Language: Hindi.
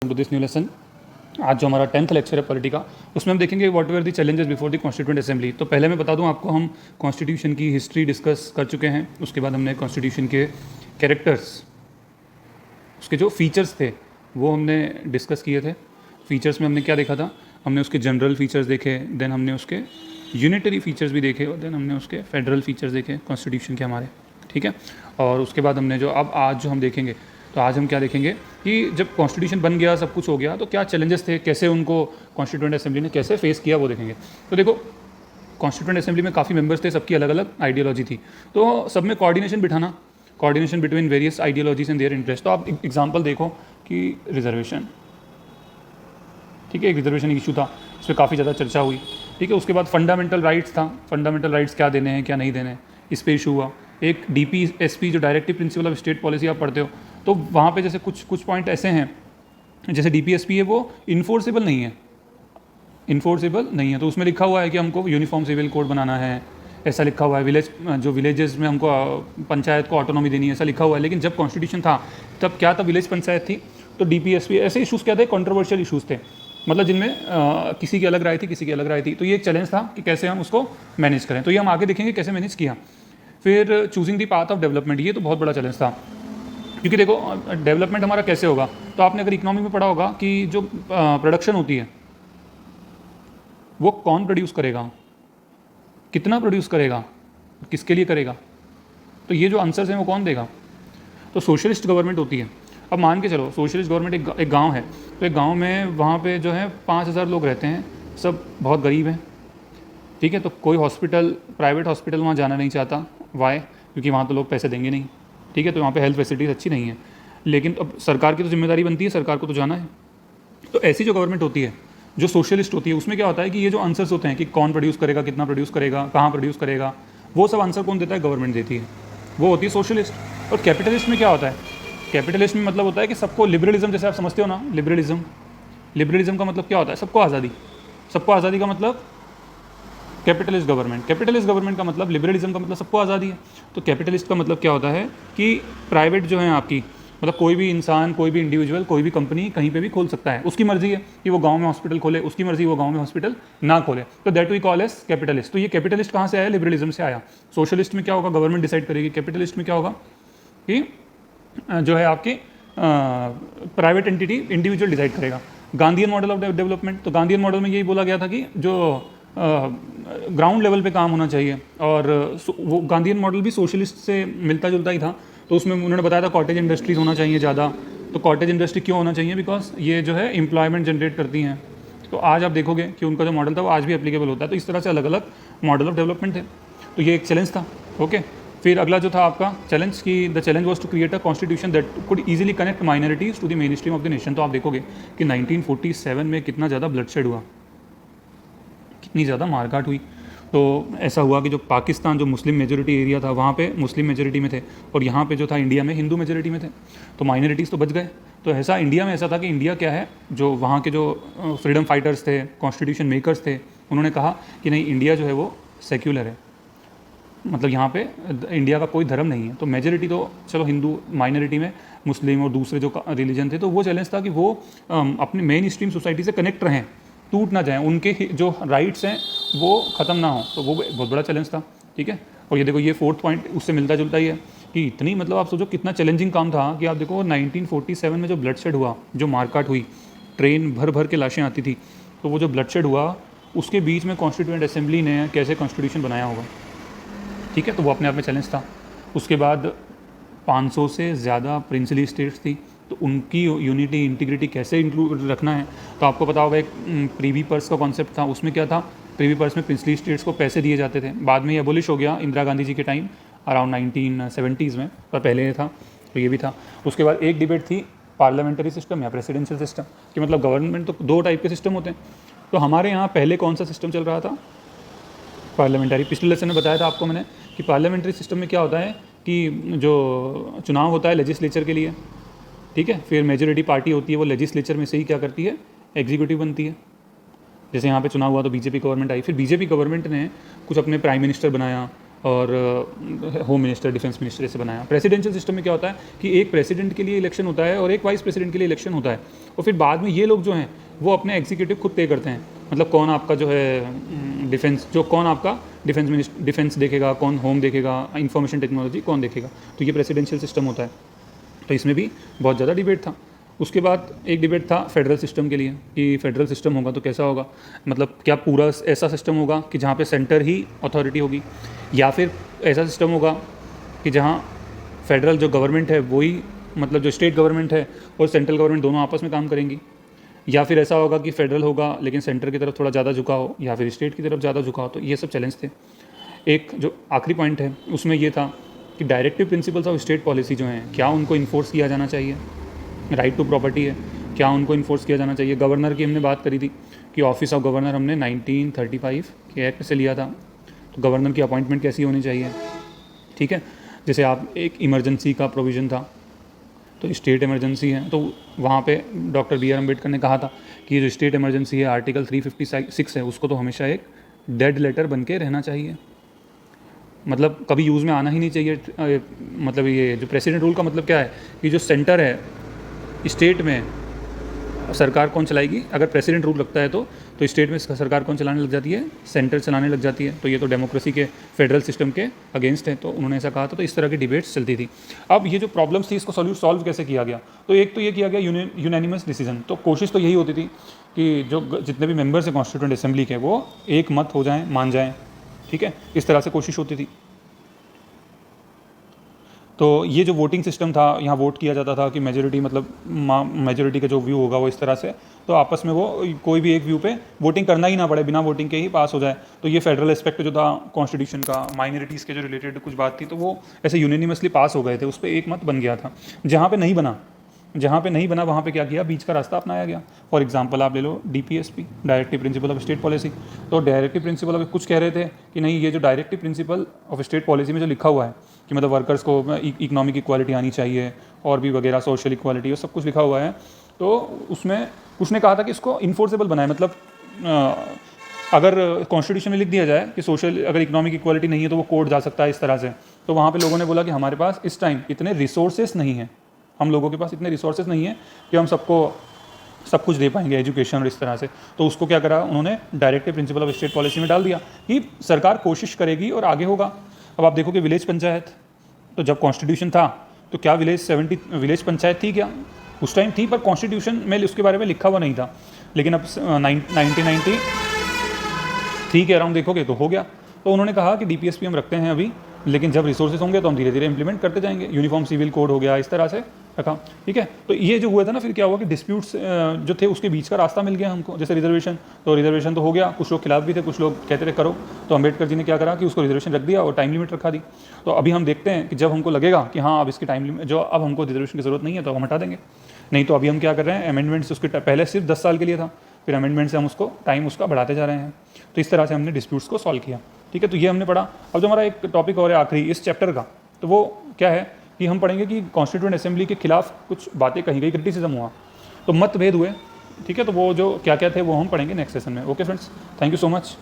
To this new lesson. आज जो हमारा 10th लेक्चर है पॉलिटी का, उसमें हम देखेंगे what were the challenges before the constituent assembly. तो पहले मैं बता दूं आपको, हम कॉन्स्टिट्यूशन की हिस्ट्री डिस्कस कर चुके हैं। उसके बाद हमने कॉन्स्टिट्यूशन के कैरेक्टर्स, उसके जो फीचर्स थे वो हमने डिस्कस किए थे। फीचर्स में हमने क्या देखा था, हमने उसके जनरल फीचर्स देखे, देन हमने उसके यूनिटरी फीचर्स भी देखे, और देन हमने उसके फेडरल फीचर्स देखे कॉन्स्टिट्यूशन के हमारे, ठीक है। और उसके बाद हमने जो अब आज जो हम देखेंगे, तो आज हम क्या देखेंगे कि जब कॉन्स्टिट्यूशन बन गया, सब कुछ हो गया, तो क्या चैलेंजेस थे, कैसे उनको कॉन्स्टिट्यूएंट असेंबली ने कैसे फेस किया वो देखेंगे। तो देखो, कॉन्स्टिट्यूएंट असेंबली में काफ़ी मेंबर्स थे, सबकी अलग अलग आइडियोलॉजी थी, तो सब में कोऑर्डिनेशन बिठाना, coordination between various ideologies and their interest. तो आप एग्जांपल देखो कि रिजर्वेशन, ठीक है, एक रिजर्वेशन इशू था, उस पर काफ़ी ज़्यादा चर्चा हुई, ठीक है। उसके बाद फंडामेंटल राइट्स था, फंडामेंटल राइट्स क्या देने हैं क्या नहीं देने हैं, इस पर इशू हुआ। एक DPSP जो directive principle of state policy आप पढ़ते हो, तो वहाँ पे जैसे कुछ पॉइंट ऐसे हैं, जैसे DPSP है वो इन्फोर्सेबल नहीं है, इन्फोर्सेबल नहीं है, तो उसमें लिखा हुआ है कि हमको यूनिफॉर्म सिविल कोड बनाना है, ऐसा लिखा हुआ है। विलेजेस में हमको पंचायत को ऑटोनॉमी देनी है, ऐसा लिखा हुआ है। लेकिन जब कॉन्स्टिट्यूशन था तब क्या था, विलेज पंचायत थी, तो DPSP ऐसे इशूज़ क्या थे, कंट्रोवर्शियल इशूज़ थे, मतलब जिनमें किसी की अलग राय थी, किसी की अलग राय थी। तो ये एक चैलेंज था कि कैसे हम उसको मैनेज करें, तो ये हम आगे देखेंगे कैसे मैनेज किया। फिर choosing the path of development, ये तो बहुत बड़ा चैलेंज था, क्योंकि देखो डेवलपमेंट हमारा कैसे होगा, तो आपने अगर इकोनॉमी में पढ़ा होगा कि जो प्रोडक्शन होती है वो कौन प्रोड्यूस करेगा, कितना प्रोड्यूस करेगा, किसके लिए करेगा, तो ये जो आंसर्स हैं वो कौन देगा, तो सोशलिस्ट गवर्नमेंट होती है। अब मान के चलो सोशलिस्ट गवर्नमेंट एक गांव है, तो एक गांव में वहाँ पे जो है 5000 लोग रहते हैं, सब बहुत गरीब हैं, ठीक है। तो कोई हॉस्पिटल, प्राइवेट हॉस्पिटल वहाँ जाना नहीं चाहता, वाई, क्योंकि वहाँ तो लोग पैसे देंगे नहीं, ठीक है। तो वहाँ पे हेल्थ फैसिलिटीज़ अच्छी नहीं है, लेकिन अब सरकार की तो जिम्मेदारी बनती है, सरकार को तो जाना है। तो ऐसी जो गवर्नमेंट होती है जो सोशलिस्ट होती है, उसमें क्या होता है कि ये जो आंसर्स होते हैं कि कौन प्रोड्यूस करेगा, कितना प्रोड्यूस करेगा, कहाँ प्रोड्यूस करेगा, वो सब आंसर कौन देता है, गवर्नमेंट देती है, वो होती है सोशलिस्ट। और कैपिटलिस्ट में क्या होता है, कैपिटलिस्ट में मतलब होता है कि सबको लिबरलिज्म, जैसे आप समझते हो ना, लिबरलिज्म का मतलब क्या होता है, सबको आज़ादी, सबको आज़ादी का मतलब कैपिटलिस्ट गवर्नमेंट, कैपिटलिस्ट गवर्नमेंट का मतलब, लिबरलिज्म का मतलब सबको आज़ादी है। तो कैपिटलिस्ट का मतलब क्या होता है कि प्राइवेट जो है आपकी, मतलब कोई भी इंसान, कोई भी इंडिविजुअल, कोई भी कंपनी कहीं पे भी खोल सकता है, उसकी मर्जी है कि वो गांव में हॉस्पिटल खोले, उसकी मर्जी वो गांव में हॉस्पिटल ना खोले, तो that we call as capitalist. तो ये कैपिटलिस्ट कहाँ से आया, लिबरलिज्म से आया। सोशलिस्ट में क्या होगा, गवर्नमेंट डिसाइड करेगी। कैपिटलिस्ट में क्या होगा कि जो है आपकी प्राइवेट एंटिटी, इंडिविजुअल डिसाइड करेगा। गांधीयन मॉडल ऑफ डेवलपमेंट, तो गांधीयन मॉडल में यही बोला गया था कि जो ग्राउंड लेवल पे काम होना चाहिए, और वो गांधीयन मॉडल भी सोशलिस्ट से मिलता जुलता ही था। तो उसमें उन्होंने बताया था कॉटेज इंडस्ट्रीज होना चाहिए ज़्यादा। तो कॉटेज इंडस्ट्री क्यों होना चाहिए, बिकॉज ये जो है एम्प्लॉयमेंट जनरेट करती हैं। तो आज आप देखोगे कि उनका जो मॉडल था वो आज भी एप्लीकेबल होता है। तो इस तरह से अलग अलग मॉडल ऑफ डेवलपमेंट थे, तो ये एक चैलेंज था, ओके। फिर अगला जो था आपका चैलेंज कि the challenge was to create a constitution that could easily connect minorities to the mainstream of the nation. तो आप देखोगे कि 1947 में कितना ज़्यादा ब्लडशेड हुआ, कितनी ज़्यादा मारकाट हुई। तो ऐसा हुआ कि जो पाकिस्तान, जो मुस्लिम मेजोरिटी एरिया था, वहाँ पे मुस्लिम मेजोरिटी में थे, और यहाँ पे जो था इंडिया में हिंदू मेजोरिटी में थे, तो माइनॉरिटीज़ तो बच गए। तो ऐसा इंडिया में ऐसा था कि इंडिया क्या है, जो वहाँ के जो फ्रीडम फाइटर्स थे, कॉन्स्टिट्यूशन मेकर्स थे, उन्होंने कहा कि नहीं, इंडिया जो है वो सेक्युलर है, मतलब यहाँ पे इंडिया का कोई धर्म नहीं है। तो मेजोरिटी तो चलो हिंदू, माइनॉरिटी में मुस्लिम और दूसरे जो रिलीजन थे, तो वो चैलेंज था कि वो अपने मेन स्ट्रीम सोसाइटी से कनेक्ट रहें, टूट ना जाएं, उनके जो राइट्स हैं वो ख़त्म ना हो। तो वो बहुत बड़ा चैलेंज था, ठीक है। और ये देखो, ये 4th पॉइंट उससे मिलता जुलता ही है कि इतनी, मतलब आप सोचो कितना चैलेंजिंग काम था कि आप देखो 1947 में जो ब्लडशेड हुआ, जो मारकाट हुई, ट्रेन भर भर के लाशें आती थी, तो वो जो ब्लडशेड हुआ उसके बीच में कॉन्स्टिट्यूएंट असेंबली ने कैसे कॉन्स्टिट्यूशन बनाया होगा, ठीक है। तो वो अपने आप में चैलेंज था। उसके बाद 500 से ज़्यादा प्रिंसली स्टेट्स थी, तो उनकी यूनिटी, इंटीग्रिटी कैसे इंक्लूड रखना है। तो आपको पता होगा एक प्रीवी पर्स का कॉन्सेप्ट था, उसमें क्या था, प्रीवी पर्स में प्रिंसली स्टेट्स को पैसे दिए जाते थे। बाद में ये एबोलिश हो गया इंदिरा गांधी जी के टाइम, अराउंड 1970s में, पर पहले ये था, तो ये भी था। उसके बाद एक डिबेट थी पार्लियामेंट्री सिस्टम या प्रेसिडेंशियल सिस्टम, कि मतलब गवर्नमेंट तो 2 टाइप के सिस्टम होते हैं। तो हमारे यहाँ पहले कौन सा सिस्टम चल रहा था, पार्लियामेंट्री। पिछले लेसन में बताया था आपको मैंने कि पार्लियामेंट्री सिस्टम में क्या होता है कि जो चुनाव होता है लेजिस्लेचर के लिए, ठीक है, फिर मेजोरिटी पार्टी होती है, वो लेजिस्लेचर में से ही क्या करती है, एग्जीक्यूटिव बनती है। जैसे यहाँ पे चुनाव हुआ तो बीजेपी गवर्नमेंट आई, फिर बीजेपी गवर्नमेंट ने कुछ अपने प्राइम मिनिस्टर बनाया, और होम मिनिस्टर, डिफेंस मिनिस्टर ऐसे बनाया। प्रेसिडेंशियल सिस्टम में क्या होता है कि एक प्रेसिडेंट के लिए इलेक्शन होता है और एक वाइस प्रेसिडेंट के लिए इलेक्शन होता है, और फिर बाद में ये लोग जो हैं वो अपने एग्जीक्यूटिव खुद तय करते हैं, मतलब कौन आपका जो है डिफेंस, जो कौन आपका डिफेंस देखेगा, कौन होम देखेगा, इंफॉर्मेशन टेक्नोलॉजी कौन देखेगा, तो ये प्रेसिडेंशियल सिस्टम होता है। तो इसमें भी बहुत ज़्यादा डिबेट था। उसके बाद एक डिबेट था फेडरल सिस्टम के लिए कि फेडरल सिस्टम होगा तो कैसा होगा, मतलब क्या पूरा ऐसा सिस्टम होगा कि जहाँ पे सेंटर ही अथॉरिटी होगी, या फिर ऐसा सिस्टम होगा कि जहाँ फेडरल जो गवर्नमेंट है वही, मतलब जो स्टेट गवर्नमेंट है और सेंट्रल गवर्नमेंट दोनों आपस में काम करेंगी, या फिर ऐसा होगा कि फेडरल होगा लेकिन सेंटर की तरफ थोड़ा ज़्यादा झुका हो, या फिर स्टेट की तरफ ज़्यादा झुका हो। तो ये सब चैलेंज थे। एक जो आखिरी पॉइंट है उसमें ये था कि directive principles of state policy जो हैं क्या उनको इन्फोर्स किया जाना चाहिए। राइट टू प्रॉपर्टी है, क्या उनको इन्फोर्स किया जाना चाहिए। गवर्नर की हमने बात करी थी कि ऑफिस ऑफ गवर्नर हमने 1935 के एक्ट से लिया था, तो गवर्नर की अपॉइंटमेंट कैसी होनी चाहिए, ठीक है। जैसे आप एक इमरजेंसी का प्रोविज़न था, तो स्टेट इमरजेंसी है, तो वहाँ पे डॉक्टर बी आर अम्बेडकर ने कहा था कि ये जो स्टेट इमरजेंसी है आर्टिकल 356 है, उसको तो हमेशा एक डेड लेटर बन के रहना चाहिए, मतलब कभी यूज़ में आना ही नहीं चाहिए। मतलब ये जो प्रेसिडेंट रूल का मतलब क्या है कि जो सेंटर है स्टेट में सरकार कौन चलाएगी, अगर प्रेसिडेंट रूल रखता है तो स्टेट में सरकार कौन चलाने लग जाती है, सेंटर चलाने लग जाती है। तो ये तो डेमोक्रेसी के फेडरल सिस्टम के अगेंस्ट है, तो उन्होंने ऐसा कहा था। तो इस तरह की डिबेट्स चलती थी। अब ये जो प्रॉब्लम्स थी इसको सॉल्व कैसे किया गया, तो एक तो ये किया गया यूनानिमस डिसीजन। तो कोशिश तो यही होती थी कि जो जितने भी मेंबर्स हैं कॉन्स्टिट्यूएंट असेंबली के वो एक मत हो जाएँ, मान जाएँ, ठीक है, इस तरह से कोशिश होती थी। तो ये जो वोटिंग सिस्टम था, यहाँ वोट किया जाता था कि मेजोरिटी, मतलब मेजोरिटी का जो व्यू होगा वो इस तरह से, तो आपस में वो कोई भी एक व्यू पे वोटिंग करना ही ना पड़े, बिना वोटिंग के ही पास हो जाए। तो ये फेडरल एस्पेक्ट जो था कॉन्स्टिट्यूशन का, माइनॉरिटीज़ के जो रिलेटेड कुछ बात थी, तो वो ऐसे यूनिनिमसली पास हो गए थे, उस पर एक मत बन गया था। जहाँ पे नहीं बना वहाँ पे क्या किया, बीच का रास्ता अपनाया गया। फॉर एग्जांपल आप ले लो DPSP, directive principle of state policy. तो डायरेक्टिव प्रिंसिपल ऑफ, कुछ कह रहे थे कि नहीं, ये जो directive principle of state policy में जो लिखा हुआ है कि मतलब वर्कर्स को इकोनॉमिक इक्वालिटी आनी चाहिए और भी वगैरह, सोशल इक्वालिटी, और सब कुछ लिखा हुआ है, तो उसमें उसने कहा था कि इसको इन्फोर्सेबल बनाए। मतलब अगर कॉन्स्टिट्यूशन में लिख दिया जाए कि सोशल, अगर इकोनॉमिक इक्वालिटी नहीं है तो वो कोर्ट जा सकता है इस तरह से। तो वहाँ पे लोगों ने बोला कि हमारे पास इस टाइम इतने रिसोर्सेस नहीं हैं, हम लोगों के पास इतने रिसोर्सेज नहीं है कि हम सबको सब कुछ दे पाएंगे, एजुकेशन और इस तरह से। तो उसको क्या करा उन्होंने, directive principle of state policy में डाल दिया कि सरकार कोशिश करेगी और आगे होगा। अब आप देखो कि विलेज पंचायत, तो जब कॉन्स्टिट्यूशन था तो क्या विलेज पंचायत थी क्या, उस टाइम थी, पर कॉन्स्टिट्यूशन में उसके बारे में लिखा हुआ नहीं था। लेकिन अब 1993 के अराउंड देखोगे तो हो गया। तो उन्होंने कहा कि DPSP हम रखते हैं अभी, लेकिन जब रिसोर्सेज होंगे तो हम धीरे धीरे इंप्लीमेंट करते जाएंगे। यूनिफॉर्म सिविल कोड हो गया, इस तरह से रखा, ठीक है। तो ये जो हुआ था ना, फिर क्या हुआ कि डिस्प्यूट्स जो थे उसके बीच का रास्ता मिल गया हमको। जैसे रिजर्वेशन तो हो गया, कुछ लोग खिलाफ भी थे, कुछ लोग कहते थे करो, तो अम्बेडकर जी ने क्या करा कि उसको रिजर्वेशन रख दिया और टाइम लिमिट रखा दी। तो अभी हम देखते हैं कि जब हमको लगेगा कि हाँ अब इसकी टाइम लिमिट, जो अब हमको रिजर्वेशन की ज़रूरत नहीं है तो हम हटा देंगे। नहीं तो अभी हम क्या कर रहे हैं, अमेंडमेंट्स, उसके पहले सिर्फ 10 साल के लिए था, फिर अमेंडमेंट से हम उसको टाइम उसका बढ़ाते जा रहे हैं। तो इस तरह से हमने डिस्प्यूट्स को सॉल्व किया, ठीक है। तो ये हमने पढ़ा। अब जो हमारा एक टॉपिक और है आखिरी इस चैप्टर का, तो वो क्या है कि हम पढ़ेंगे कि कॉन्स्टिट्यूएंट असेंबली के खिलाफ कुछ बातें कही गई, क्रिटिसिज्म हुआ, तो मतभेद हुए, ठीक है। तो वो जो क्या क्या थे वो हम पढ़ेंगे नेक्स्ट सेशन में। Okay friends, thank you so much.